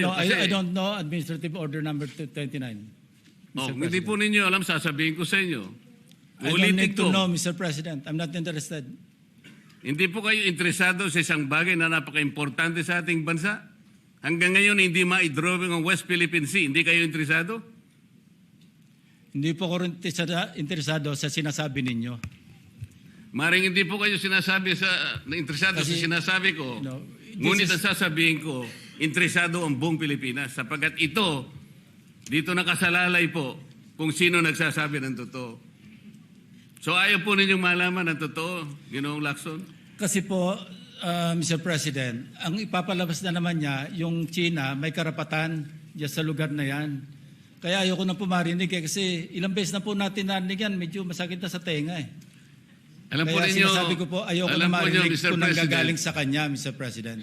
kayo. No, I don't know Administrative Order number 29. Oh, Mr. hindi President. po ninyo alam, sasabihin ko sa inyo. I don't Ulitin need to ko. know, Mr. President. I'm not interested. Hindi po kayo interesado sa isang bagay na napaka-importante sa ating bansa? Hanggang ngayon, hindi ma-drawing ang West Philippine Sea. Hindi kayo interesado? Hindi po ko rin interesado sa sinasabi ninyo. Maring hindi po kayo interesado sa Kasi, sinasabi ko. no, Ngunit ang sasabihin ko, interesado ang buong Pilipinas. Sapagkat ito, dito nakasalalay po kung sino nagsasabi ng totoo. So ayaw po ninyong malaman ang totoo, Ginoong Lacson? Kasi po, Mr. President, ang ipapalabas na naman niya, yung China, may karapatan dyan sa lugar na yan. Kaya ayoko na po marinig kasi ilang beses na po natin narinig yan, medyo masakit na sa tenga eh. Alam po Kaya ninyo, sinasabi ko po, ayoko na alam po ninyo, marinig Mr. kung President, nanggagaling sa kanya, Mr. President.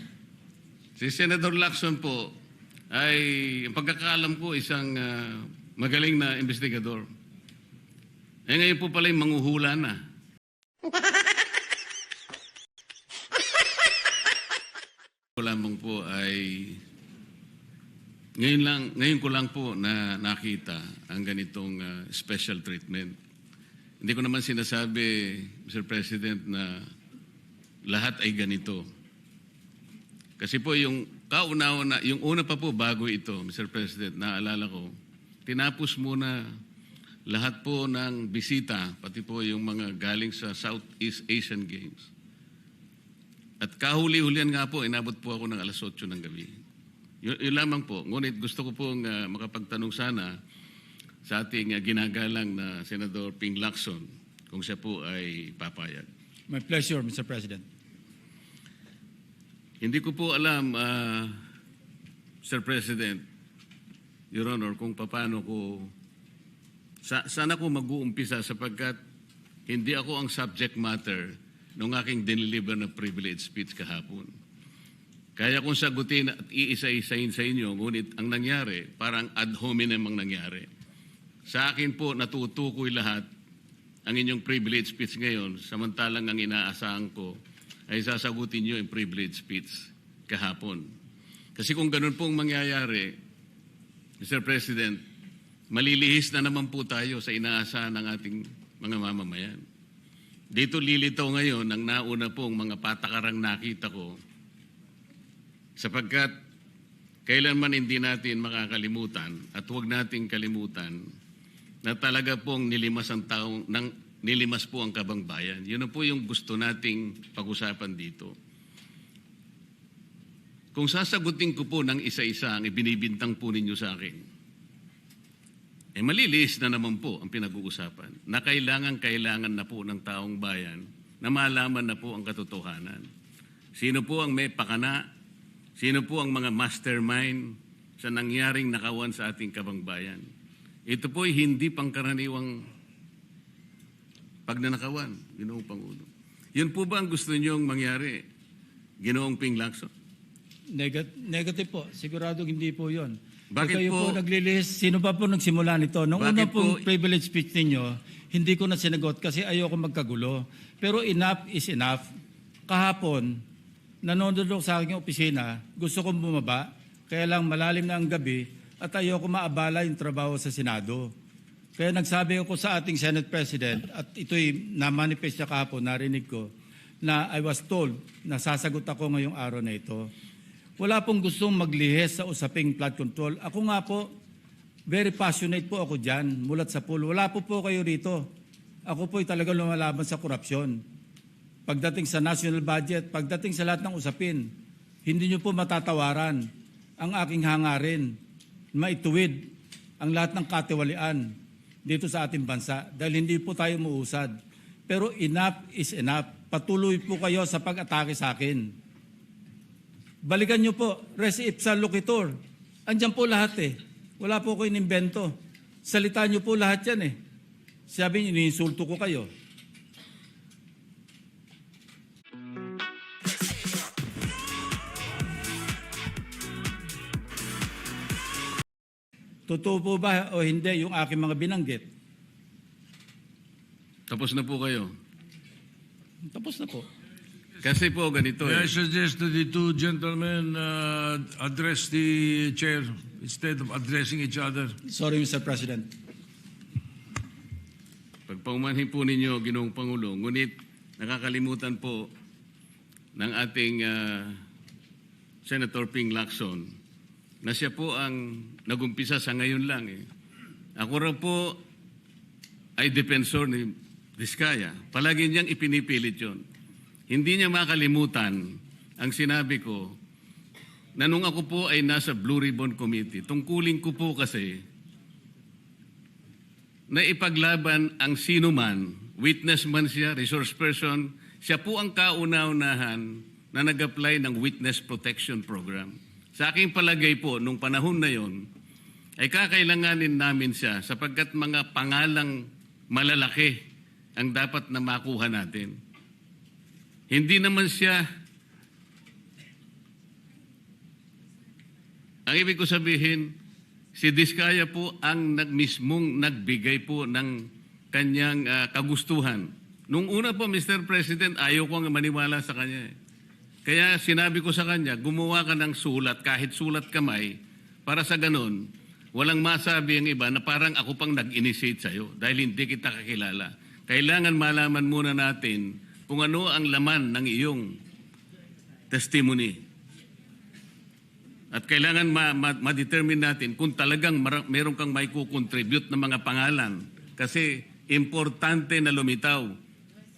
si Senator Lacson po ay, ang pagkakaalam ko, isang magaling na investigador. Eh ngayon po pala yung manghuhula na. Lamang po ay ngayon ko lang po na nakita ang ganitong special treatment. Hindi ko naman sinasabi, Mr. President, na lahat ay ganito. Kasi po yung yung una pa po bago ito, Mr. President, naalala ko, tinapos muna lahat po ng bisita, pati po yung mga galing sa Southeast Asian Games. At kahuli-hulian nga po, inabot po ako ng alas 8 ng gabi. Yun lamang po. Ngunit gusto ko pong makapagtanong sana sa ating ginagalang na Senador Ping Lacson kung siya po ay papayag. My pleasure, Mr. President. Hindi ko po alam, Sir President, Your Honor, kung paano ko, sana ko mag-uumpisa sapagkat hindi ako ang subject matter nung aking dineliver na privilege speech kahapon. Kaya kung sagutin at iisa-isahin sa inyo, ngunit ang nangyari, parang ad hominem ang nangyari. Sa akin po, natutukoy lahat ang inyong privilege speech ngayon, samantalang ang inaasahan ko ay sasagutin nyo yung privilege speech kahapon. Kasi kung ganun pong mangyayari, Mr. President, malilihis na naman po tayo sa inaasahan ng ating mga mamamayan. Dito lilitaw ngayon ang nauna pong mga patakarang nakita ko sapagkat kailanman hindi natin makakalimutan at huwag nating kalimutan na talaga pong nilimas po ang kabangbayan. Yun na po yung gusto nating pag-usapan dito. Kung sasagutin ko po ng isa-isa ang ibinibintang po ninyo sa akin, maliliis na naman po ang pinag-uusapan na kailangan na po ng taong bayan na malaman na po ang katotohanan. Sino po ang may pakana? Sino po ang mga mastermind sa nangyaring nakawan sa ating kabangbayan? Ito po ay hindi pangkaraniwang pagnanakawan, Ginoong Pangulo. Yun po ba ang gusto niyong mangyari, Ginoong Ping Lacson? Negative po. Sigurado hindi po yun. Bakit kayo po? po naglilist, sino pa po nagsimula nito? Nung una pong privilege speech ninyo, hindi ko na sinagot kasi ayoko magkagulo. Pero enough is enough. Kahapon, nanonood ako sa aking opisina, gusto kong bumaba, kaya lang malalim na ang gabi at ayoko maabala yung trabaho sa Senado. Kaya nagsabi ako sa ating Senate President at ito'y na-manifest niya kahapon, narinig ko, na I was told na sasagot ako ngayong araw na ito. Wala pong gustong maglihis sa usaping flood control. Ako nga po, very passionate po ako dyan, mulat sa pool. Wala po kayo rito. Ako po'y talagang lumalaban sa korupsyon. Pagdating sa national budget, pagdating sa lahat ng usapin, hindi nyo po matatawaran ang aking hangarin, maituwid ang lahat ng katiwalian dito sa ating bansa dahil hindi po tayo muusad. Pero enough is enough. Patuloy po kayo sa pag-atake sa akin. Balikan nyo po, res ipsa loquitur. Andyan po lahat eh. Wala po ko inimbento. Salita nyo po lahat yan eh. Sabi nyo, iniinsulto ko kayo. Totoo po ba o hindi yung aking mga binanggit? Tapos na po kayo. Tapos na po. Kasi po ganito May I eh. suggest that the two gentlemen address the chair instead of addressing each other. Sorry, Mr. President. Pagpaumanhin po ninyo, Ginoong Pangulo, ngunit nakakalimutan po ng ating Senator Ping Lacson na siya po ang nagumpisa sa ngayon lang eh. Ako raw po ay defensor ni Vizcaya. Palagi niyang ipinipilit yun. Hindi niya makalimutan ang sinabi ko na nung ako po ay nasa Blue Ribbon Committee, tungkulin ko po kasi na ipaglaban ang sino man, witness man siya, resource person, siya po ang kauna-unahan na nag-apply ng Witness Protection Program. Sa aking palagay po, nung panahon na yon, ay kakailanganin namin siya sapagkat mga pangalang malalaki ang dapat na makuha natin. Hindi naman siya, ang ibig ko sabihin, si Vizcaya po ang mismong nagbigay po ng kanyang kagustuhan. Nung una po, Mr. President, ayaw ko nga maniwala sa kanya. Kaya sinabi ko sa kanya, gumawa ka ng sulat, kahit sulat kamay, para sa ganun, walang masabi ang iba na parang ako pang nag-initiate sa'yo dahil hindi kita kakilala. Kailangan malaman muna natin kung ano ang laman ng iyong testimony. At kailangan ma-determine natin kung talagang meron kang may kukontribute na mga pangalan. Kasi importante na lumitaw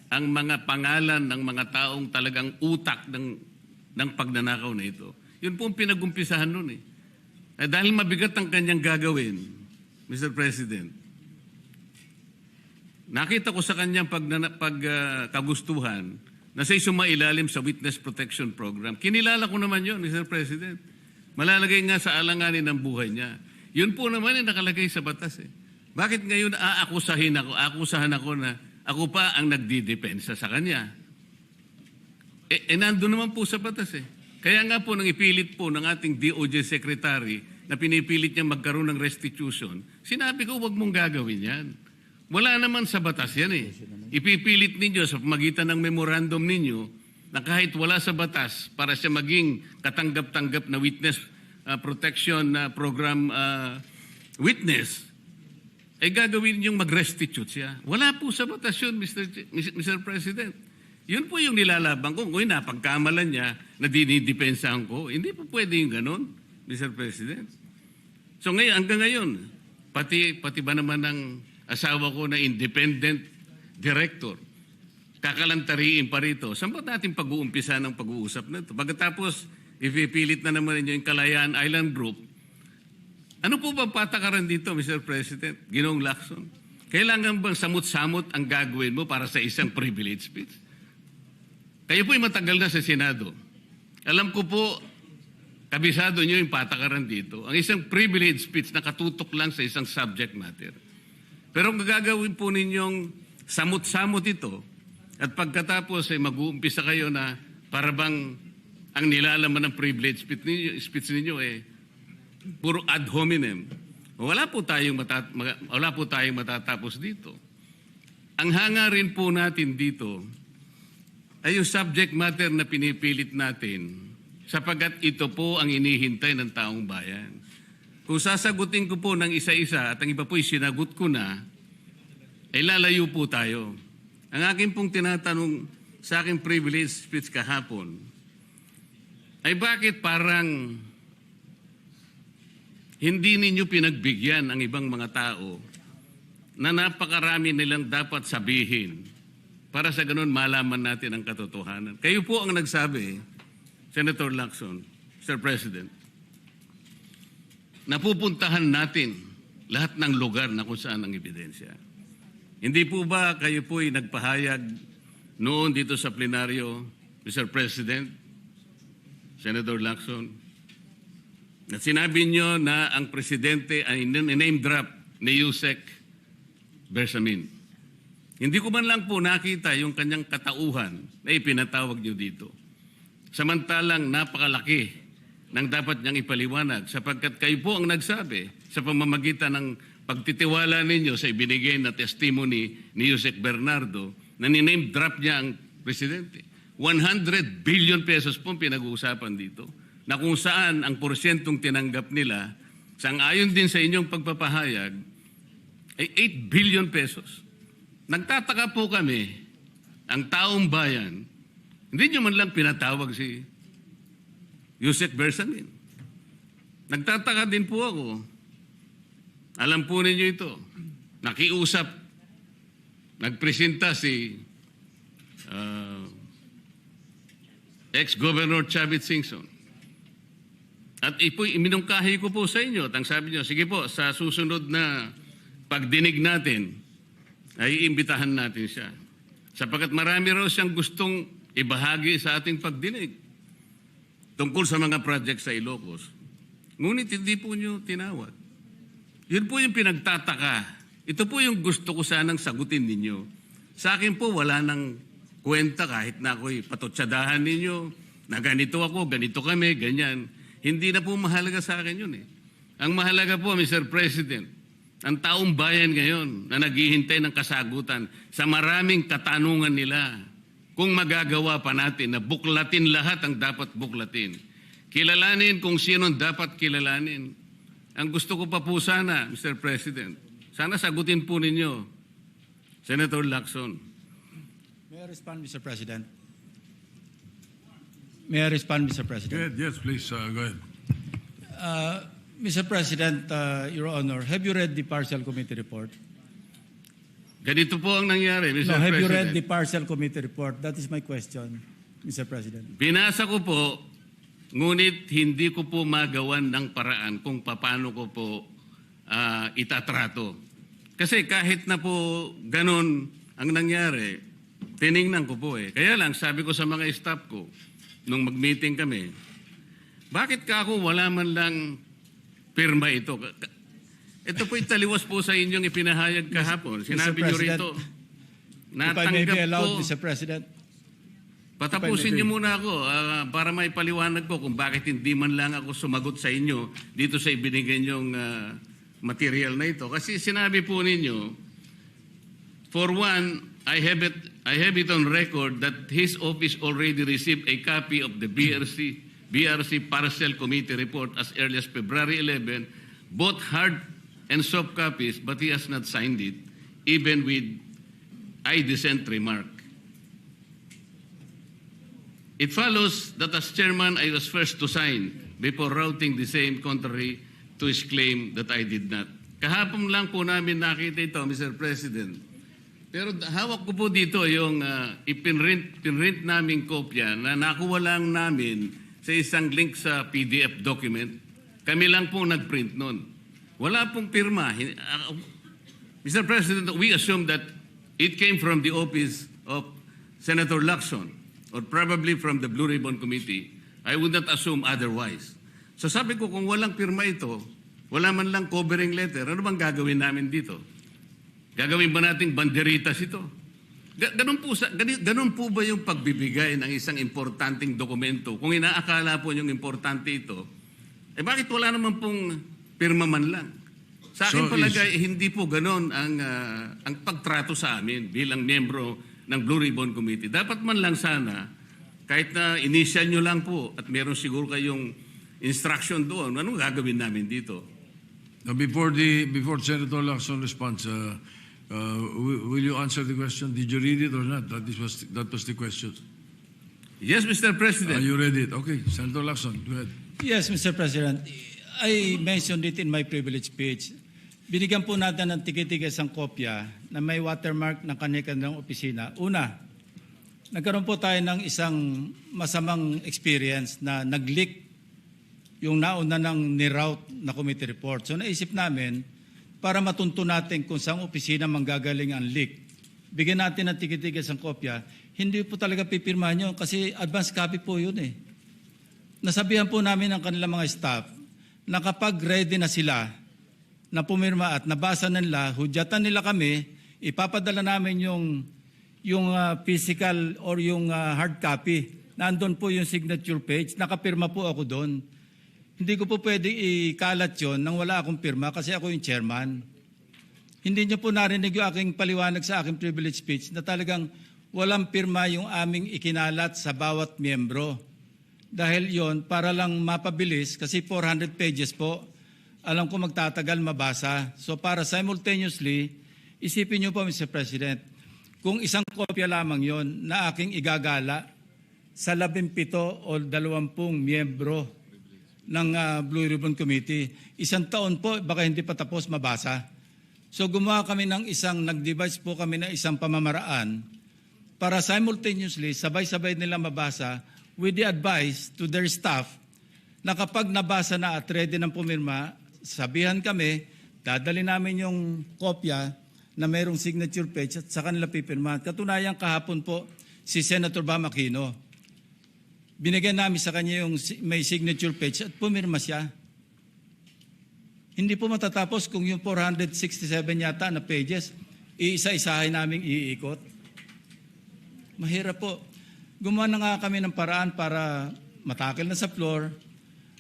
ang mga pangalan ng mga taong talagang utak ng pagnanakaw na ito. Yun po ang pinag-umpisahan nun eh. Dahil mabigat ang kanyang gagawin, Mr. President, nakita ko sa kanyang pagkagustuhan na siya'y sumailalim sa Witness Protection Program. Kinilala ko naman yun, Mr. President. Malalagay nga sa alanganin ng buhay niya. Yun po naman ay nakalagay sa batas eh. Bakit ngayon akusahan ako na ako pa ang nagdidepensa sa kanya? Nandun naman po sa batas eh. Kaya nga po nang ipilit po ng ating DOJ Secretary na pinipilit niya magkaroon ng restitution, sinabi ko huwag mong gagawin yan. Wala naman sa batas yan eh. Ipipilit ninyo sa pamagitan ng memorandum ninyo na kahit wala sa batas para siya maging katanggap-tanggap na witness protection program witness, ay gagawin niyong mag-restitute siya. Wala po sa batas yun, Mr. President. Yun po yung nilalaban ko. Kung napagkamalan niya na dinidepensahan ko, hindi po pwede yung ganun, Mr. President. So ngayon, hanggang ngayon, pati ba naman ng asawa ko na independent director, kakalantariin pa rito. Saan ba natin pag-uumpisa ng pag-uusap na ito? Pagkatapos, ipipilit na naman ninyo yung Kalayaan Island Group. Ano po ba patakaran dito, Mr. President? Ginoong Lacson? Kailangan bang samot-samot ang gagawin mo para sa isang privilege speech? Kayo po'y matagal na sa Senado. Alam ko po, kabisado nyo yung patakaran dito. Ang isang privilege speech na katutok lang sa isang subject matter. Pero kung gagawin po ninyong samot-samot ito, at pagkatapos ay mag-uumpisa kayo na para bang ang nilalaman ng privilege speech ninyo eh puro ad hominem. Wala po tayong matatapos dito. Ang hangarin po natin dito ay yung subject matter na pinipilit natin sapagkat ito po ang inihintay ng taong bayan. Kung sasagutin ko po ng isa-isa at ang iba po'y sinagot ko na, ay lalayo po tayo. Ang akin pong tinatanong sa aking privilege speech kahapon, ay bakit parang hindi ninyo pinagbigyan ang ibang mga tao na napakarami nilang dapat sabihin para sa ganun malaman natin ang katotohanan. Kayo po ang nagsabi, Senator Lacson, Mr. President, napupuntahan natin lahat ng lugar na kung saan ang ebidensya. Hindi po ba kayo po'y nagpahayag noon dito sa plenaryo, Mr. President, Senator Lacson, na sinabi nyo na ang presidente ay name drop ni Yusek Bersamin. Hindi ko man lang po nakita yung kanyang katauhan na ipinatawag nyo dito. Samantalang napakalaki ng dapat niyang ipaliwanag sapagkat kayo po ang nagsabi sa pamamagitan ng pagtitiwala ninyo sa ibinigay na testimony ni Yusek Bernardo na niname drop niya ang presidente. 100 billion pesos po pinag-uusapan dito, na kung saan ang porsyentong tinanggap nila, sang-ayon din sa inyong pagpapahayag, ay 8 billion pesos. Nagtataka po kami, ang taong bayan, hindi nyo man lang pinatawag si Yusek Bersamin. Nagtataka din po ako. Alam po ninyo ito. Nakiusap, nagpresenta si ex-Governor Chavit Singson. At iminungkahi ko po sa inyo at ang sabi niyo, sige po, sa susunod na pagdinig natin, ay iimbitahan natin siya. Sapagkat marami raw siyang gustong ibahagi sa ating pagdinig tungkol sa mga project sa Ilocos. Ngunit hindi po niyo tinawag. Yun po yung pinagtataka. Ito po yung gusto ko sanang sagutin ninyo. Sa akin po, wala nang kwenta kahit na ako'y patutsadahan ninyo na ganito ako, ganito kami, ganyan. Hindi na po mahalaga sa akin yun eh. Ang mahalaga po, Mr. President, ang taong bayan ngayon na naghihintay ng kasagutan sa maraming katanungan nila kung magagawa pa natin na buklatin lahat ang dapat buklatin. Kilalanin kung sino dapat kilalanin. Ang gusto ko pa po sana, Mr. President, sana sagutin po ninyo, Senator Lacson. May I respond, Mr. President? May I respond, Mr. President? Yes, please, go ahead. Mr. President, Your Honor, have you read the partial committee report? Ganito po ang nangyari, Mr. No, have President. you read the partial committee report? That is my question, Mr. President. Binasa ko po, ngunit hindi ko po magawan ng paraan kung paano ko po itatrato. Kasi kahit na po ganun ang nangyari, tiningnan ko po eh. Kaya lang, sabi ko sa mga staff ko, nung mag-meeting kami, bakit ka ako wala man lang pirma ito? Ito po italiwas po sa inyong ipinahayag kahapon. Sinabi nyo rito, If I may be allowed, po. Mr. President. Patapusin niyo muna ako para may paliwanag ko kung bakit hindi man lang ako sumagot sa inyo dito sa ibinigay niyong material na ito. Kasi sinabi po ninyo, for one, I have it on record that his office already received a copy of the BRC Partial Committee report as early as February 11, both hard and soft copies, but he has not signed it, even with I dissent remark. It follows that as chairman, I was first to sign before routing the same contrary to his claim that I did not. Kahapon lang po namin nakita ito, Mr. President. Pero hawak ko po dito yung ipinrint naming kopya na nakuha lang namin sa isang link sa PDF document. Kami lang po nagprint nun. Wala pong pirma. Mr. President, we assume that it came from the office of Senator Lacson, or probably from the Blue Ribbon Committee. I would not assume otherwise. So sabi ko, kung walang pirma ito, wala man lang covering letter, ano bang gagawin namin dito? Gagawin ba nating banderitas ito? Ganun po ba yung pagbibigay ng isang importanteng dokumento? Kung inaakala po yung importante ito, bakit wala naman pong pirma man lang? Sa akin palagay, hindi po ganun ang pagtrato sa amin bilang miyembro ng Blue Ribbon Committee. Dapat man lang sana, kahit na initial nyo lang po at meron siguro kayong instruction doon, anong gagawin namin dito? Now, before Senator Lacson responds, will you answer the question? Did you read it or not? That was the question. Yes, Mr. President. You read it. Okay, Senator Lacson, go ahead. Yes, Mr. President. I mentioned it in my privilege speech. Binigyan po natin ng tigitigis ang kopya na may watermark ng kanya-kanyang opisina. Una, nagkaroon po tayo ng isang masamang experience na nag-leak yung nauna ng ni-route na committee report. So naisip namin, para matunto natin kung saan opisina manggagaling ang leak, bigyan natin ng tigitigis ang kopya. Hindi po talaga pipirmahan yun kasi advance copy po yun eh. Nasabihan po namin ang kanilang mga staff na kapag ready na sila na pumirma at nabasa nila, hudyatan nila kami, ipapadala namin yung physical or yung hard copy. Nandun po yung signature page, nakapirma po ako doon. Hindi ko po pwede ikalat yun nang wala akong pirma kasi ako yung chairman. Hindi niyo po narinig yung aking paliwanag sa aking privilege speech na talagang walang pirma yung aming ikinalat sa bawat miyembro. Dahil yon para lang mapabilis, kasi 400 pages po, alam ko magtatagal mabasa. So para simultaneously, isipin niyo po, Mr. President, kung isang kopya lamang yon na aking igagala sa 17 o 20 miyembro ng Blue Ribbon Committee, isang taon po, baka hindi pa tapos mabasa. So gumawa kami ng nag-devise po kami ng isang pamamaraan para simultaneously, sabay-sabay nila mabasa with the advice to their staff na kapag nabasa na at ready ng pumirma, sabihan kami, dadali namin yung kopya na mayroong signature page at sa kanila pipirmahan. Katunayan kahapon po si Senator Bam Aquino. Binigyan namin sa kanya yung may signature page at pumirma siya. Hindi po matatapos kung yung 467 yata na pages, iisa-isahin namin iikot. Mahirap po. Gumawa na nga kami ng paraan para matakil na sa floor,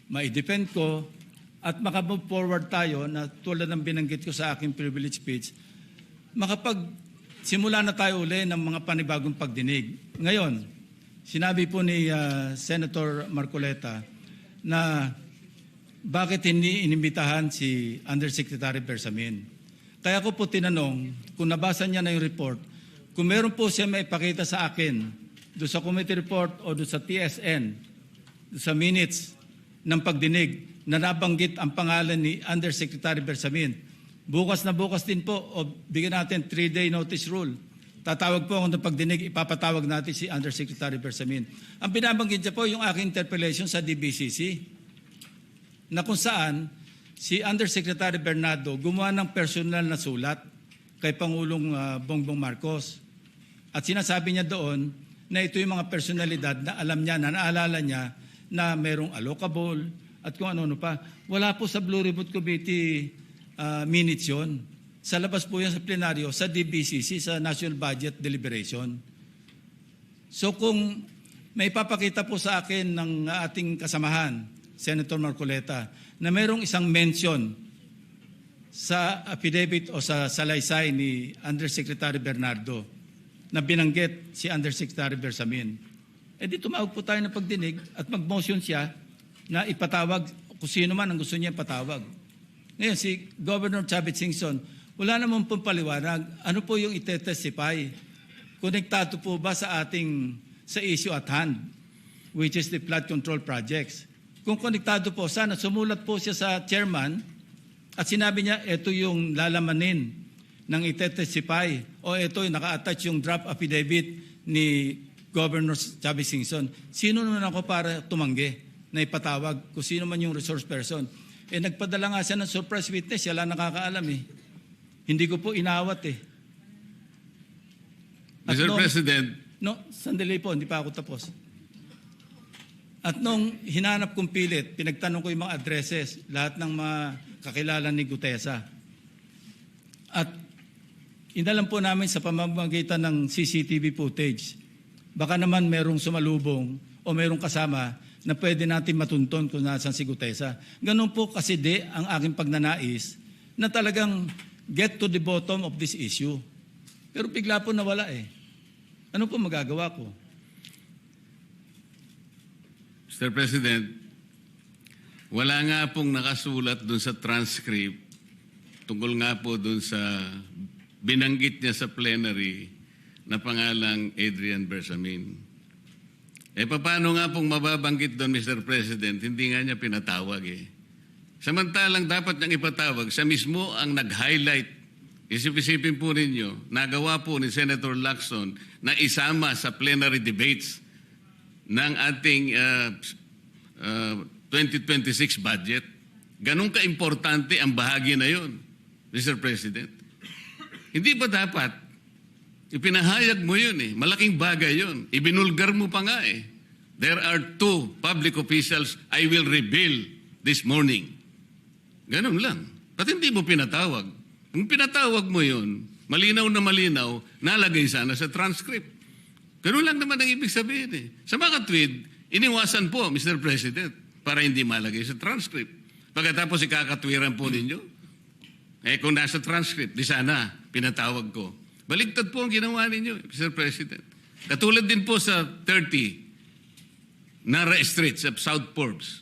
ma-defend ko, at makamove forward tayo na tulad ng binanggit ko sa aking privilege speech, simula na tayo uli ng mga panibagong pagdinig. Ngayon, sinabi po ni Senator Marcoleta na bakit hindi inimbitahan si Undersecretary Bersamin. Kaya ko po tinanong, kung nabasa niya na yung report, kung meron po siya maipakita sa akin doon sa committee report o doon sa TSN, doon sa minutes ng pagdinig na nabanggit ang pangalan ni Undersecretary Bersamin. Bukas na bukas din po o bigyan natin 3-day notice rule. Tatawag po ako ng pagdinig, ipapatawag natin si Undersecretary Bersamin. Ang binabanggit niya po yung aking interpellation sa DBCC na kung saan si Undersecretary Bernardo gumawa ng personal na sulat kay Pangulong Bongbong Marcos. At sinasabi niya doon na ito yung mga personalidad na alam niya, na naalala niya na mayroong allocable at kung ano-ano pa. Wala po sa Blue Ribbon Committee minutes yun. Sa labas po yan sa plenaryo, sa DBCC, sa National Budget Deliberation. So kung may papakita po sa akin ng ating kasamahan, Senator Marcoleta, na mayroong isang mention sa affidavit o sa salaysay ni Undersecretary Bernardo na binanggit si Undersecretary Bersamin, di tumawag po tayo ng pagdinig at mag-motion siya na ipatawag kung sino man ang gusto niya ipatawag. Ngayon, si Governor Chavit Singson, wala naman pong paliwanag. Ano po yung itetestify? Konektado po ba sa issue at hand, which is the flood control projects? Kung konektado po, sana sumulat po siya sa chairman at sinabi niya, ito yung lalamanin ng itetestify o ito yung naka-attach yung draft affidavit ni Governor Chavit Singson. Sino naman ako para tumanggi na ipatawag kung sino man yung resource person? Nagpadala nga siya ng surprise witness, siya lang nakakaalam eh. Hindi ko po inawat eh. Mr. President. Sandali po, hindi pa ako tapos. At nung hinanap kong pilit, pinagtanong ko yung mga addresses, lahat ng mga kakilala ni Gutesa. At inalam po namin sa pamamagitan ng CCTV footage, baka naman merong sumalubong o merong kasama na pwede natin matunton kung nasan si Gutesa. Ganun po kasi ang aking pagnanais na talagang get to the bottom of this issue. Pero bigla po nawala eh. Ano po magagawa ko? Mr. President, wala nga pong nakasulat dun sa transcript tungkol nga po dun sa binanggit niya sa plenary na pangalang Adrian Bersamin. Paano nga pong mababanggit doon, Mr. President? Hindi nga niya pinatawag eh. Samantalang dapat niyang ipatawag, siya mismo ang nag-highlight. Isip-isipin po ninyo, nagawa po ni Senator Lacson na isama sa plenary debates ng ating 2026 budget. Ganun ka-importante ang bahagi na yon, Mr. President. Hindi ba dapat ipinahayag mo yun eh. Malaking bagay yun. Ibinulgar mo pa nga eh. There are 2 public officials I will reveal this morning. Ganun lang. Ba't hindi mo pinatawag? Kung pinatawag mo yun, malinaw na malinaw, nalagay sana sa transcript. Ganun lang naman ang ibig sabihin eh. Sa mga tweet, iniwasan po, Mr. President, para hindi malagay sa transcript. Pagkatapos ikakatwiran po ninyo, kung nasa transcript, di sana pinatawag ko. Baligtad po ang ginawa ninyo, Mr. President. Katulad din po sa 30, Nara Street sa South Forbes.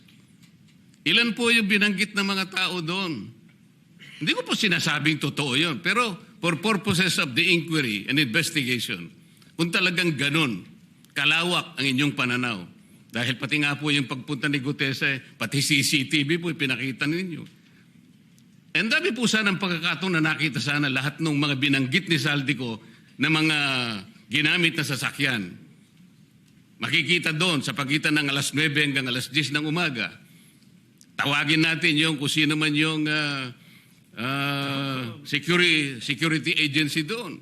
Ilan po yung binanggit ng mga tao doon? Hindi ko po sinasabing totoo yun. Pero for purposes of the inquiry and investigation, kung talagang ganun, kalawak ang inyong pananaw. Dahil pati nga po yung pagpunta ni Gutesa, pati CCTV po pinakita ninyo. And dami po sana ang pagkakataon na nakita sana lahat ng mga binanggit ni Saldico na mga ginamit na sasakyan. Makikita doon sa pagitan ng alas 9 hanggang alas 10 ng umaga. Tawagin natin yung kung sino man yung security agency doon.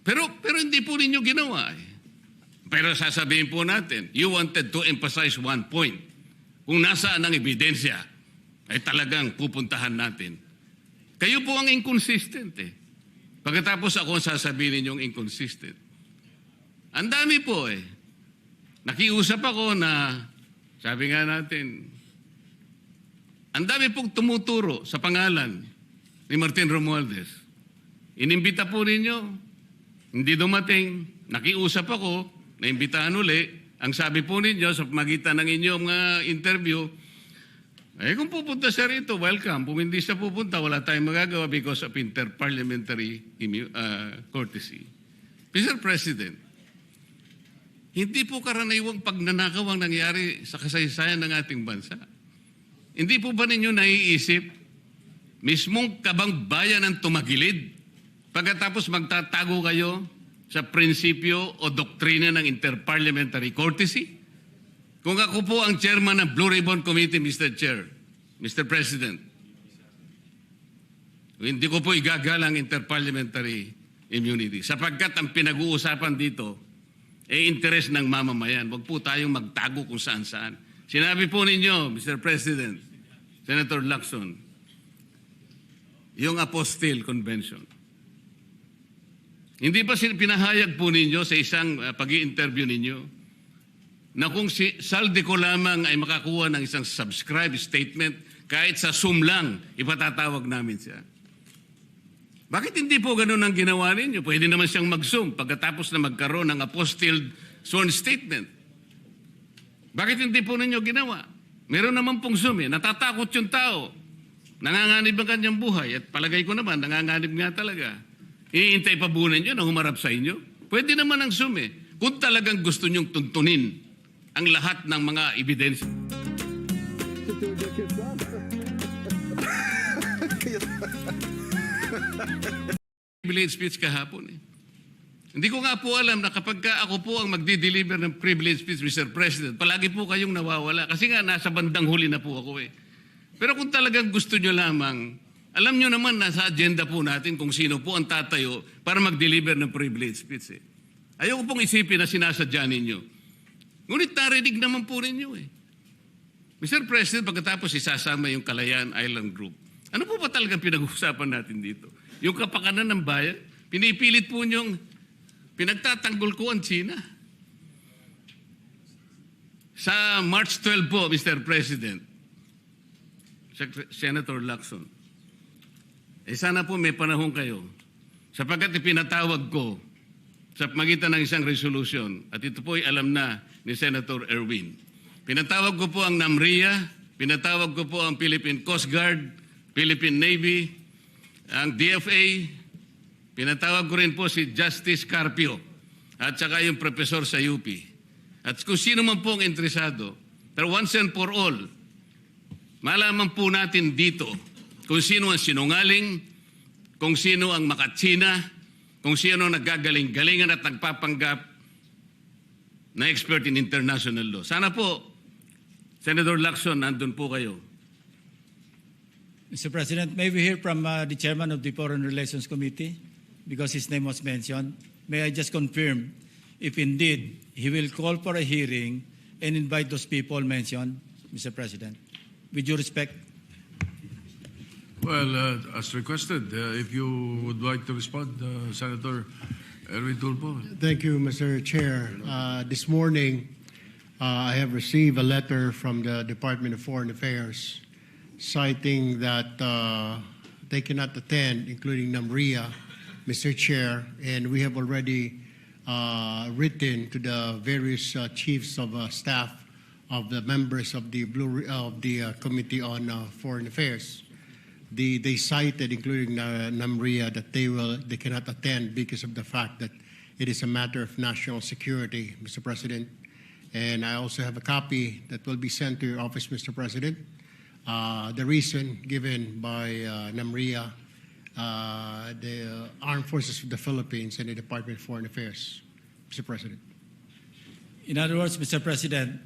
Pero hindi po ninyo ginawa. Pero sasabihin po natin, you wanted to emphasize one point. Kung nasaan ang ebidensya, ay talagang pupuntahan natin. Kayo po ang inconsistent eh. Pagkatapos ako ang sasabihin ninyong inconsistent. Ang dami po eh. Nakiusap ako na, sabi nga natin, ang dami pong tumuturo sa pangalan ni Martin Romualdez. Inimbita po ninyo, hindi dumating, nakiusap ako, naimbitahan uli. Ang sabi po ninyo sa magitan ng inyong interview, kung pupunta siya rito, welcome. Kung hindi siya pupunta, wala tayong magagawa because of interparliamentary courtesy. Mr. President, hindi po karaniwang pagnanakaw ang nangyari sa kasaysayan ng ating bansa. Hindi po ba ninyo naiisip, mismong kabang bayan ang tumagilid pagkatapos magtatago kayo sa prinsipyo o doktrina ng interparliamentary courtesy? Kung ako po ang chairman ng Blue Ribbon Committee, Mr. Chair, Mr. President, hindi ko po igagalang interparliamentary immunity sapagkat ang pinag-uusapan dito ay interes ng mamamayan. Huwag po tayong magtago kung saan-saan. Sinabi po ninyo, Mr. President, Senator Lacson, yung Apostille Convention. Hindi ba pinahayag po ninyo sa isang pag-i-interview ninyo na kung si Saldico lamang ay makakuha ng isang subscribe statement, kahit sa Zoom lang, ipatatawag namin siya. Bakit hindi po ganun ang ginawa ninyo? Pwede naman siyang mag-Zoom pagkatapos na magkaroon ng apostilled sworn statement. Bakit hindi po ninyo ginawa? Meron naman pong Zoom eh. Natatakot yung tao. Nanganganib ang kanyang buhay. At palagay ko naman, nanganganib nga talaga. Iintay pa po ninyo na humarap sa inyo? Pwede naman ang Zoom eh. Kung talagang gusto nyong tuntunin ang lahat ng mga ebidensya. Privilege speech kahapon eh. Hindi ko nga po alam na kapag ako po ang magdi-deliver ng privilege speech, Mr. President, palagi po kayong nawawala. Kasi nga nasa bandang huli na po ako eh. Pero kung talagang gusto nyo lamang, alam nyo naman nasa agenda po natin kung sino po ang tatayo para mag-deliver ng privilege speech eh. Ayoko pong isipin na sinasadya ninyo. Ngunit narinig naman po ninyo eh. Mr. President, pagkatapos isasama yung Kalayaan Island Group, ano po ba talagang pinag-uusapan natin dito? Yung kapakanan ng bayan, pinipilit po nyong pinagtatanggol ko ang China. Sa March 12 po, Mr. President, Senator Lacson, sana po may panahon kayo sapagkat ipinatawag ko sa magitan ng isang resolution at ito po ay alam na ni Senator Erwin. Pinatawag ko po ang NAMRIA, pinatawag ko po ang Philippine Coast Guard, Philippine Navy, ang DFA, pinatawag ko rin po si Justice Carpio at saka yung professor sa UP. At kung sino man po ang interesado, pero once and for all, malaman po natin dito kung sino ang sinungaling, kung sino ang makatsina, kung sino ang naggagaling-galingan at nagpapanggap na expert in international law. Sana po, Senator Lacson, nandun po kayo. Mr. President, may we hear from the chairman of the Foreign Relations Committee because his name was mentioned. May I just confirm if indeed he will call for a hearing and invite those people mentioned, Mr. President, with due respect? Well, as requested, if you would like to respond, Senator Erwin Tulfo. Thank you, Mr. Chair. This morning, I have received a letter from the Department of Foreign Affairs citing that they cannot attend, including NAMRIA, Mr. Chair, and we have already written to the various chiefs of staff of the members of the Committee on Foreign Affairs. They cited, including Namria, that they cannot attend because of the fact that it is a matter of national security, Mr. President. And I also have a copy that will be sent to your office, Mr. President. The reason given by Namria, the Armed Forces of the Philippines, and the Department of Foreign Affairs, Mr. President. In other words, Mr. President,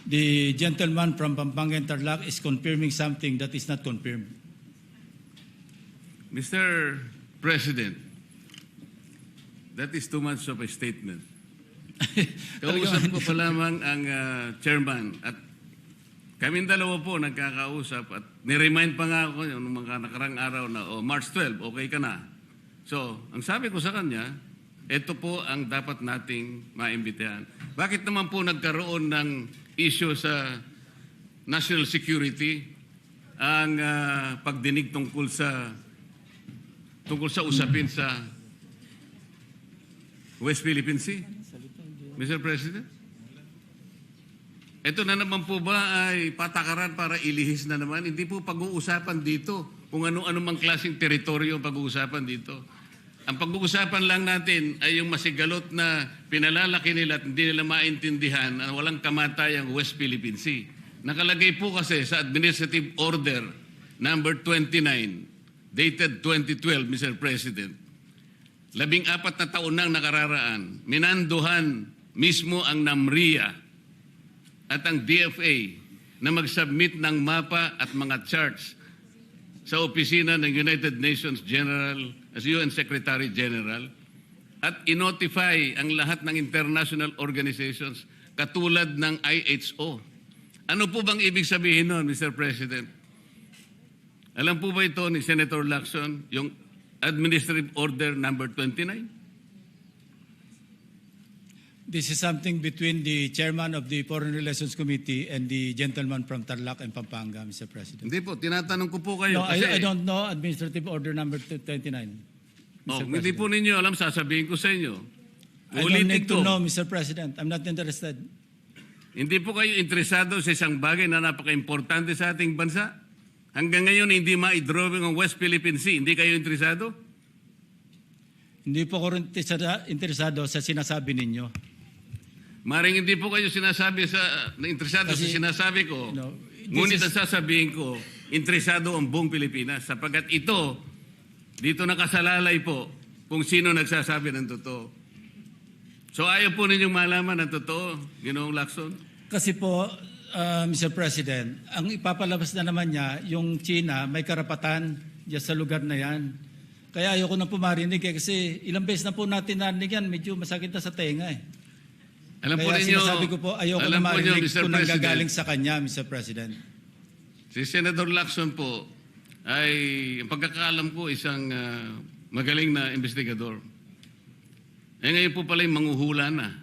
the gentleman from Pampanga and Tarlac is confirming something that is not confirmed. Mr. President, that is too much of a statement. Kausap ko pa lamang ang chairman at kaming dalawa po nagkakausap at niremind pa nga ako yung mga nakarang araw na March 12, okay ka na. So, ang sabi ko sa kanya, ito po ang dapat nating maimbitahan. Bakit naman po nagkaroon ng issue sa national security ang pagdinig tungkol sa usapin sa West Philippine Sea? Mr. President? Ito na naman po ba ay patakaran para ilihis na naman? Hindi po pag-uusapan dito kung ano-ano mang klaseng teritoryo ang pag-uusapan dito. Ang pag-uusapan lang natin ay yung masigalot na pinalalaki nila at hindi nila maintindihan na walang kamatayang West Philippine Sea. Nakalagay po kasi sa Administrative Order number 29 dated 2012, Mr. President. 14 na taon nang nakararaan, minanduhan mismo ang NAMRIA at ang DFA na mag-submit ng mapa at mga charts sa opisina ng United Nations General as UN Secretary General at inotify ang lahat ng international organizations katulad ng IHO. Ano po bang ibig sabihin nun, Mr. President? Alam po ba ito ni Senator Lacson, yung Administrative Order number 29? This is something between the chairman of the Foreign Relations Committee and the gentleman from Tarlac and Pampanga, Mr. President. Hindi po, tinatanong ko po kayo. No, kasi, I don't know Administrative Order number 29. hindi po ninyo alam, sasabihin ko sa inyo. I don't need to know, Mr. President. I'm not interested. Hindi po kayo interesado sa isang bagay na napaka-importante sa ating bansa? Hanggang ngayon, hindi ma-drawing ang West Philippine Sea. Hindi kayo interesado? Hindi po ako interesado sa sinasabi ninyo. Maring hindi po kayo interesado sa sinasabi ko. No, Ngunit ang sasabihin ko, interesado ang buong Pilipinas. Sapagkat ito, dito nakasalalay po kung sino nagsasabi ng totoo. So ayaw po ninyong malaman ng totoo, Ginoong Lacson? Kasi po, Mr. President, ang ipapalabas na naman niya, yung China may karapatan diyan sa lugar na yan. Kaya ayoko na po marinig kasi ilang beses na po natin narinig yan, medyo masakit na sa tenga eh. Alam po Kaya ninyo, sinasabi ko po, ayoko na marinig kung nanggagaling sa kanya, Mr. President. Si Senator Lacson po ay, ang pagkakaalam ko, isang magaling na investigador. Eh ngayon po pala yung manghuhula na.